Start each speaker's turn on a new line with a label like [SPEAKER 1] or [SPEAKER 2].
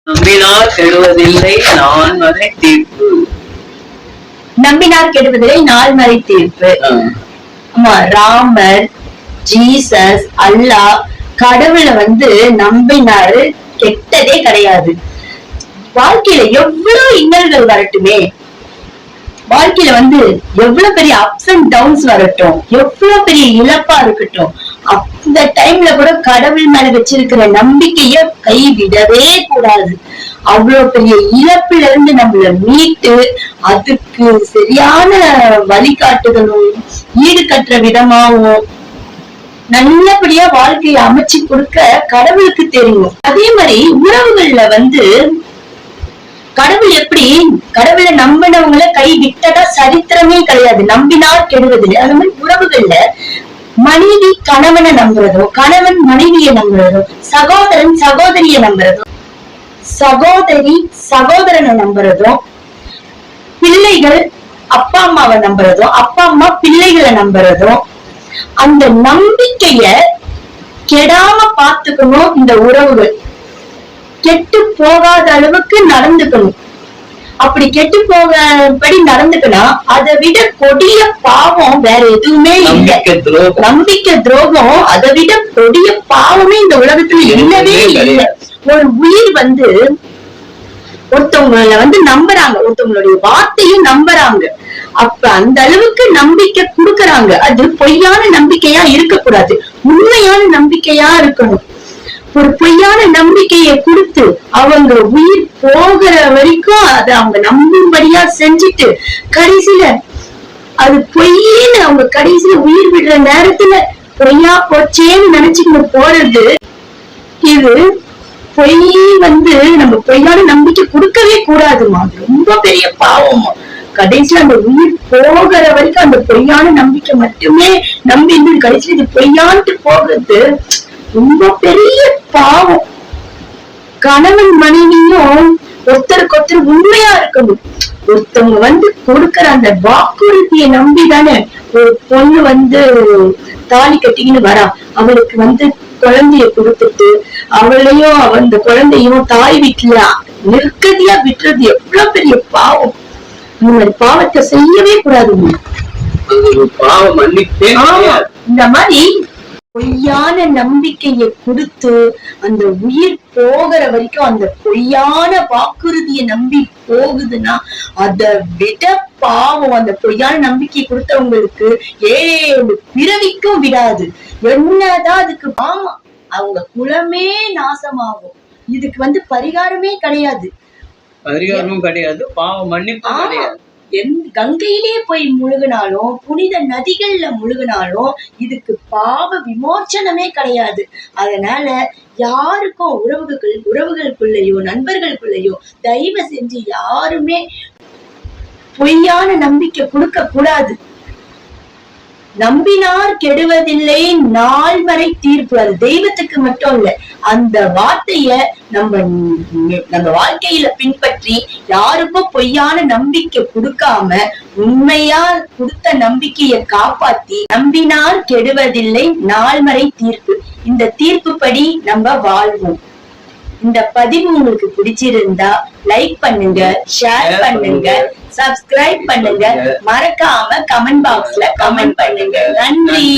[SPEAKER 1] நம்பினார் கெடுவதில்லை நான்மறை தீர்ப்பு.
[SPEAKER 2] நம்பினார் கெடுவதில்லை நால்மறை தீர்ப்பு. ஆமா, ராமர், ஜீசஸ், அல்லாஹ், கடவுளை நம்பினாரு கெட்டதே கிடையாது. வாழ்க்கையில எவ்வளவு இன்னல்கள் வரட்டுமே, வாழ்க்கையில எவ்வளவு பெரிய அப்ஸ் அண்ட் டவுன்ஸ் வரட்டும், எவ்வளவு பெரிய இழப்பா இருக்கட்டும், அந்த டைம்ல கூட கடவுள் மேல வச்சிருக்கிற நம்பிக்கைய கைவிடவே கூடாது. அவ்வளவு பெரிய இழப்புல இருந்து நம்மள மீட்டு அதுக்கு சரியான வழிகாட்டுதலும் ஈடு கட்டுற விதமாவும் நல்லபடியா வாழ்க்கையை அமைச்சு கொடுக்க கடவுளுக்கு தெரியும். அதே மாதிரி உறவுகள்ல கடவுள் எப்படி கடவுளை நம்பினவங்களை கை விட்டதா சரித்திரமே கிடையாது. நம்பினார் கெடுவதில்லை. அது மாதிரி உறவுகள்ல மனைவி கணவனை நம்புறதோ, கணவன் மனைவியை நம்புறதோ, சகோதரன் சகோதரிய நம்புறதோ, சகோதரி சகோதரனை நம்புறதோ, பிள்ளைகள் அப்பா அம்மாவை நம்புறதோ, அப்பா அம்மா பிள்ளைகளை நம்புறதோ, அந்த நம்பிக்கைய கெடாம பாத்துக்கணும். இந்த உறவுகள் கெட்டு போகாத அளவுக்கு நடந்துக்கணும். அப்படி கெட்டு போகபடி நடந்துக்கனா அதை விட கொடிய பாவம் வேற எதுவுமே இல்லை. நம்பிக்கை துரோகம் அதை விட கொடிய பாவமே இந்த உலகத்துல இல்லவே இல்லை. ஒரு உயிர் ஒருத்தவங்களை நம்புறாங்க, ஒருத்தவங்களுடைய வார்த்தையும் நம்புறாங்க. அப்ப அந்த அளவுக்கு நம்பிக்கை கொடுக்கறாங்க. அது பொய்யான நம்பிக்கையா இருக்கக்கூடாது, உண்மையான நம்பிக்கையா இருக்கணும். ஒரு பொய்யான நம்பிக்கையை கொடுத்து அவங்க உயிர் போகிற வரைக்கும் அதை அவங்க நம்பும்படியா செஞ்சுட்டு கடைசியில அது பொய்ன்னு அவங்க கடைசியில உயிர் விடுற நேரத்துல பொய்யா போச்சேன்னு நினைச்சுக்கிட்டு போறது, இது பொய் நம்ம பொய்யான நம்பிக்கை கொடுக்கவே கூடாதுமா. ரொம்ப பெரிய பாவமா. கடைசியில அந்த உயிர் போகிற வரைக்கும் அந்த பொய்யான நம்பிக்கை மட்டுமே நம்பி கடைசியில இது பொய்யான்ட்டு போகிறது ரொம்ப பெரிய பாவம். கணவன் மனைவியும் ஒருத்தருக்கு ஒருத்தர் உண்மையா இருக்கணும். ஒருத்தவங்க கொடுக்கற அந்த வாக்குறுதியை நம்பிதானே ஒரு பொண்ணு தாலி கட்டிக்கின்னு வரா. அவளுக்கு குழந்தைய கொடுத்துட்டு அவளையும் அந்த குழந்தையும் தாய் வீட்டுல நிற்கதியா விட்டுறது எவ்வளவு பெரிய பாவம். இந்த பாவத்தை செய்யவே கூடாதுங்க. இந்த மாதிரி பொய்யான நம்பிக்கையை கொடுத்து அந்த உயிர் போகிற வரைக்கும் அந்த பொய்யான வாக்குறுதியை நம்பி போகுதுன்னா அதை விட பாவம். அந்த பொய்யான நம்பிக்கை கொடுத்தவங்களுக்கு 7 பிறவிக்கும் விடாது. என்னதான் அதுக்கு பாவம், அவங்க குலமே நாசமாகும். இதுக்கு பரிகாரமே கிடையாது,
[SPEAKER 1] பரிகாரமும் கிடையாது, பாவம் மன்னிப்பு கிடையாது.
[SPEAKER 2] கங்கையிலே போய் முழுகினாலும் புனித நதிகள்ல முழுகினாலும் இதுக்கு பாவ விமோச்சனமே கிடையாது. அதனால யாருக்கும் உறவுகளுக்குள்ளேயோ நண்பர்களுக்குள்ளேயோ தயவு செஞ்சு யாருமே பொய்யான நம்பிக்கை கொடுக்க கூடாது. நம்பினார் கெடுவதில்லை நால்வரை தீர்ப்பு. அது தெய்வத்துக்கு மட்டும் இல்ல, அந்த வார்த்தைய நம்ம வாழ்க்கையில பின்பற்றி யாருக்கும் பொய்யான நம்பிக்கை கொடுக்காம உண்மையா கொடுத்த நம்பிக்கையை காப்பாத்தி நம்பினார் கெடுவதில்லை நால்வரை தீர்ப்பு. இந்த தீர்ப்பு படி நம்ம வாழ்வோம். இந்த பதிவு உங்களுக்கு பிடிச்சிருந்தா லைக் பண்ணுங்க, ஷேர் பண்ணுங்க, சப்ஸ்கிரைப் பண்ணுங்க, மறக்காம கமெண்ட் பாக்ஸ்ல கமெண்ட் பண்ணுங்க. நன்றி.